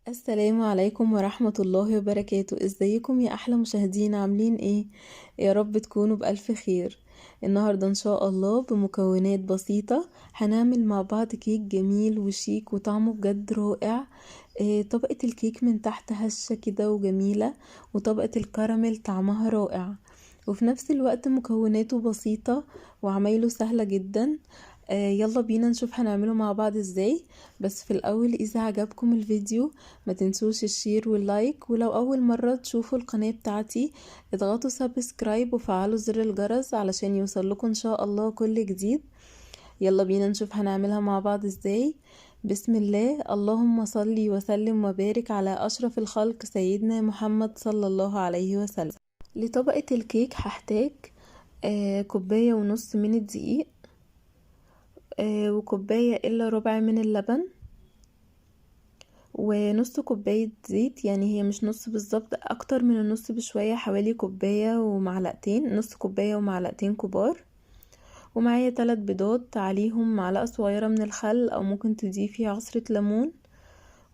السلام عليكم ورحمة الله وبركاته. ازيكم يا احلى مشاهدين؟ عاملين ايه؟ يا رب تكونوا بألف خير. النهاردة ان شاء الله بمكونات بسيطة هنعمل مع بعض كيك جميل وشيك وطعمه بجد رائع. طبقة الكيك من تحت هشة كده وجميلة، وطبقة الكراميل طعمها رائع، وفي نفس الوقت مكوناته بسيطة وعمايله سهلة جدا. يلا بينا نشوف هنعمله مع بعض ازاي. بس في الاول اذا عجبكم الفيديو ما تنسوش الشير واللايك، ولو اول مرة تشوفوا القناة بتاعتي اضغطوا سبسكرايب وفعلوا زر الجرس علشان يوصلكم ان شاء الله كل جديد. يلا بينا نشوف هنعملها مع بعض ازاي. بسم الله، اللهم صل وسلم وبارك على اشرف الخلق سيدنا محمد صلى الله عليه وسلم. لطبقة الكيك هحتاج كوباية ونص من الدقيق، وكوباية الا ربع من اللبن، ونص كوباية زيت. يعني هي مش نص بالظبط، اكتر من النص بشوية، حوالي كوباية ومعلقتين، نص كوباية ومعلقتين كبار. ومعايا 3 بيضات، عليهم معلقة صغيرة من الخل او ممكن تضيفي عصرة ليمون.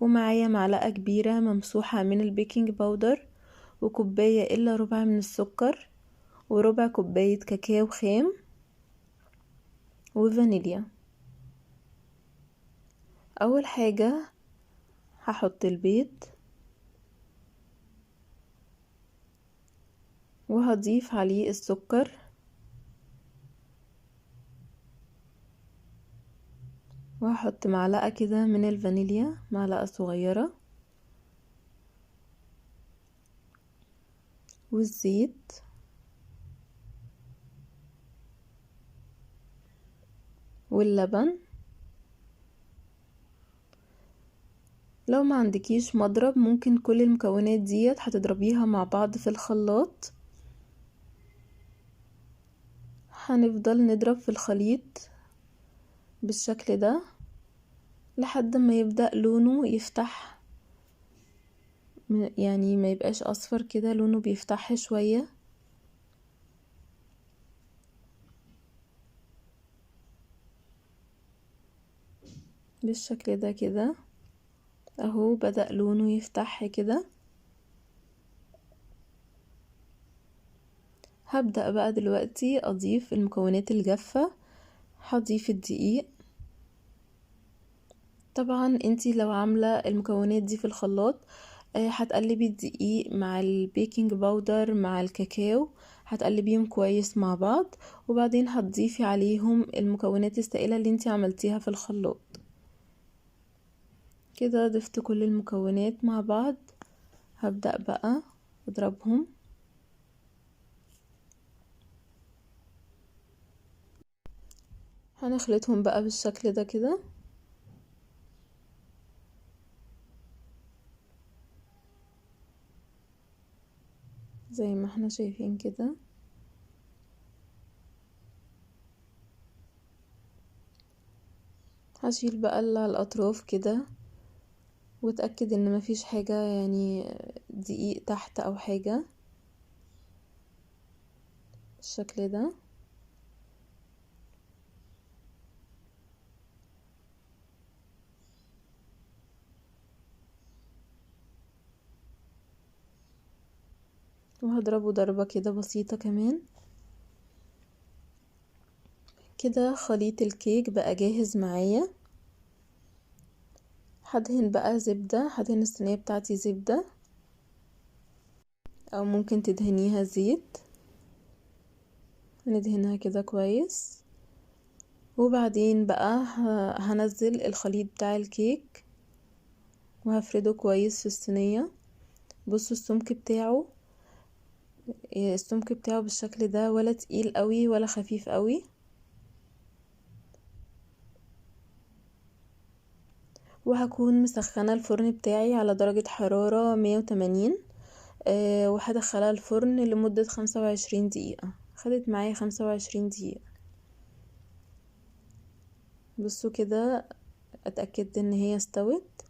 ومعايا معلقة كبيرة ممسوحة من البيكنج باودر، وكوباية الا ربع من السكر، وربع كوباية كاكاو خام، وفانيليا. اول حاجة هحط البيض، وهضيف عليه السكر، وهحط معلقة كده من الفانيليا، معلقة صغيرة، والزيت، واللبن. لو ما عندكيش مضرب ممكن كل المكونات ديت هتضربيها مع بعض في الخلاط. هنفضل نضرب في الخليط بالشكل ده لحد ما يبدأ لونه يفتح، يعني ما يبقاش اصفر كده، لونه بيفتح شوية. بالشكل ده كده اهو بدأ لونه يفتح كده. هبدأ بقى دلوقتي اضيف المكونات الجافة. هضيف الدقيق. طبعا انتي لو عاملة المكونات دي في الخلاط، هتقلبي الدقيق مع البيكنج باودر مع الكاكاو، هتقلبيهم كويس مع بعض، وبعدين هتضيفي عليهم المكونات السائلة اللي انتي عملتيها في الخلاط. كده ضفت كل المكونات مع بعض. هبدأ بقى اضربهم. هنخلطهم بقى بالشكل ده كده، زي ما احنا شايفين كده. هشيل بقى اللي على الاطراف كده، واتأكد ان مفيش حاجة يعني دقيق تحت او حاجة، بالشكل ده. وهضربه ضربة كده بسيطة كمان. كده خليط الكيك بقى جاهز معايا. هدهن بقى زبدة، هدهن الصينية بتاعتي زبدة، او ممكن تدهنيها زيت. هندهنها كده كويس، وبعدين بقى هنزل الخليط بتاع الكيك وهفرده كويس في الصينية. بصوا السمك بتاعه، السمك بتاعه بالشكل ده، ولا تقيل قوي ولا خفيف قوي. وهكون مسخنة الفرن بتاعي على درجة حرارة 180، وهدخلها الفرن لمدة 25 دقيقة. خدت معايا 25 دقيقة. بصوا كده، اتأكدت ان هي استوت.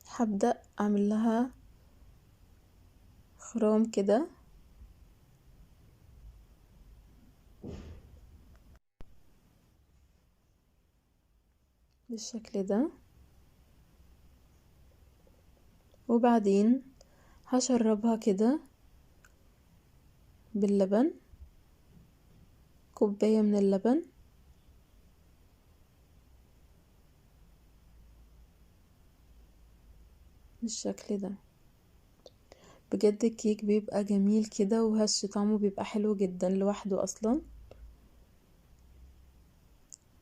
هبدأ اعمل لها خرام كده بالشكل ده. وبعدين هشربها كده باللبن، كوباية من اللبن. بالشكل ده. بجد الكيك بيبقى جميل كده وهش، طعمه بيبقى حلو جدا لوحده اصلا.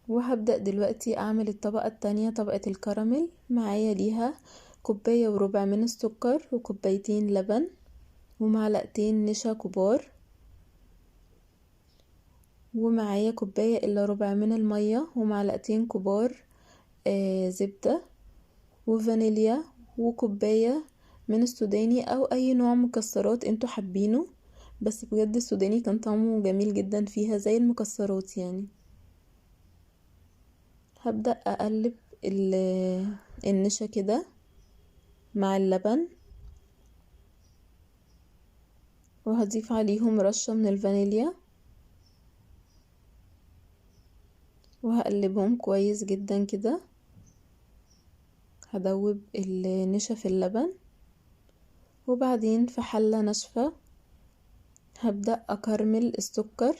وهبدأ دلوقتي اعمل الطبقة التانية، طبقة الكراميل. معايا ليها كوباية وربع من السكر، وكوبايتين لبن، ومعلقتين نشا كبار، ومعايا كوباية الا ربع من المية، ومعلقتين كبار زبدة، وفانيليا، وكوباية من السوداني او اي نوع مكسرات انتوا حابينه، بس بجد السوداني كان طعمه جميل جدا فيها زي المكسرات يعني. هبدأ اقلب النشا كده مع اللبن، وهضيف عليهم رشة من الفانيليا، وهقلبهم كويس جدا كده. هدوب النشا في اللبن، وبعدين في حلة ناشفة هبدأ أكرمل السكر.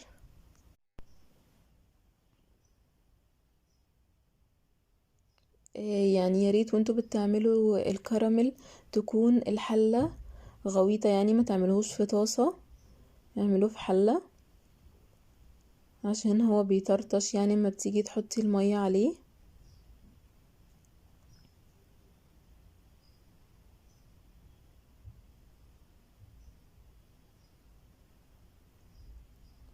يعني ياريت وانتوا بتعملوا الكراميل تكون الحلة غويطة، يعني ما تعملوهوش في طاسة، اعملوه في حلة عشان هو بيطرطش يعني اما بتيجي تحطي المية عليه.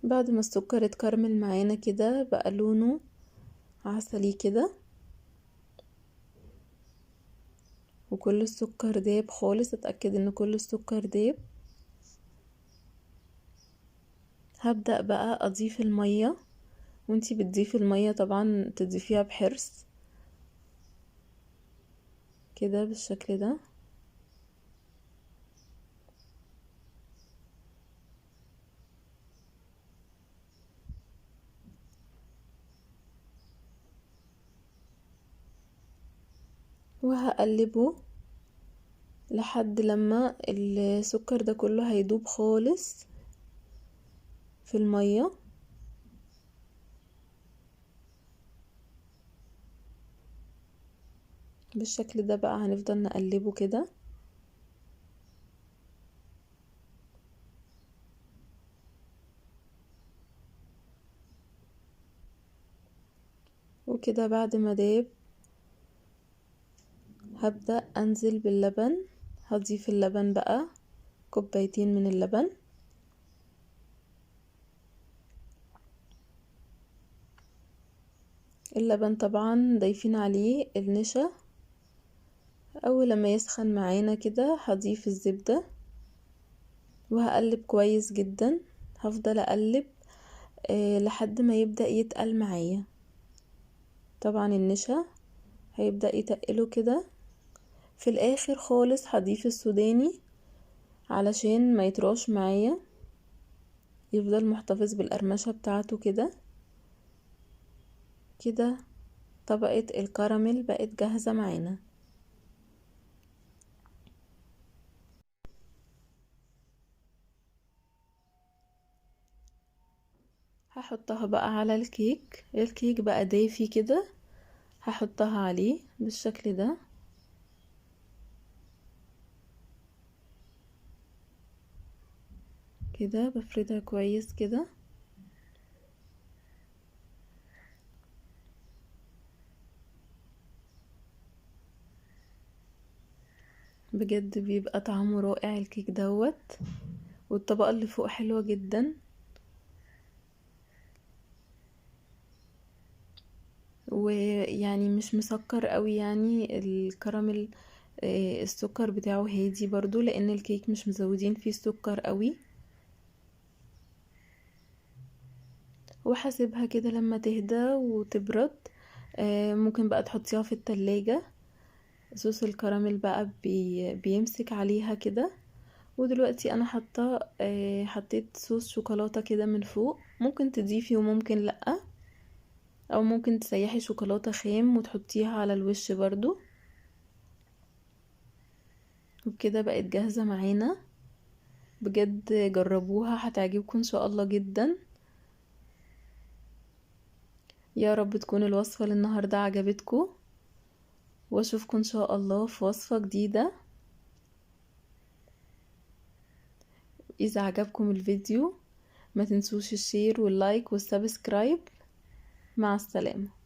بعد ما السكر اتكرمل معانا كده بقى لونه عسلي كده، وكل السكر داب خالص، اتأكد ان كل السكر داب. هبدأ بقى اضيف المية، وانتي بتضيفي المية طبعا تضيفيها بحرص كده بالشكل ده. وهقلبه لحد لما السكر ده كله هيدوب خالص في المية. بالشكل ده بقى هنفضل نقلبه كده. وكده بعد ما داب هبدأ انزل باللبن. هضيف اللبن بقى كوبايتين من اللبن، اللبن طبعا ضايفين عليه النشا. اول لما يسخن معانا كده هضيف الزبدة، وهقلب كويس جدا. هفضل اقلب لحد ما يبدأ يتقل معايا. طبعا النشا هيبدأ يتقله كده. في الاخر خالص هضيف السوداني علشان ما يطراش معايا، يفضل محتفظ بالقرمشة بتاعته كده. كده طبقة الكراميل بقت جاهزة معانا. هحطها بقى على الكيك. الكيك بقى دافي كده، هحطها عليه بالشكل ده. كده بفردها كويس كده. بجد بيبقى طعمه رائع الكيك دوت، والطبقة اللي فوق حلوة جدا. ويعني مش مسكر قوي يعني الكراميل، السكر بتاعه هادي برضو لان الكيك مش مزودين فيه السكر قوي. وهسيبها كده لما تهدى وتبرد. ممكن بقى تحطيها في التلاجة. صوص الكراميل بقى بيمسك عليها كده. ودلوقتي انا حطيت صوص شوكولاتة كده من فوق، ممكن تضيفي وممكن لأ، او ممكن تسيحي شوكولاتة خام وتحطيها على الوش برضو. وبكده بقت جاهزة معانا. بجد جربوها هتعجبكم ان شاء الله جدا. يا رب تكون الوصفة للنهاردة عجبتكم، واشوفكم ان شاء الله في وصفة جديدة. اذا عجبكم الفيديو ما تنسوش الشير واللايك والسبسكرايب. مع السلامة.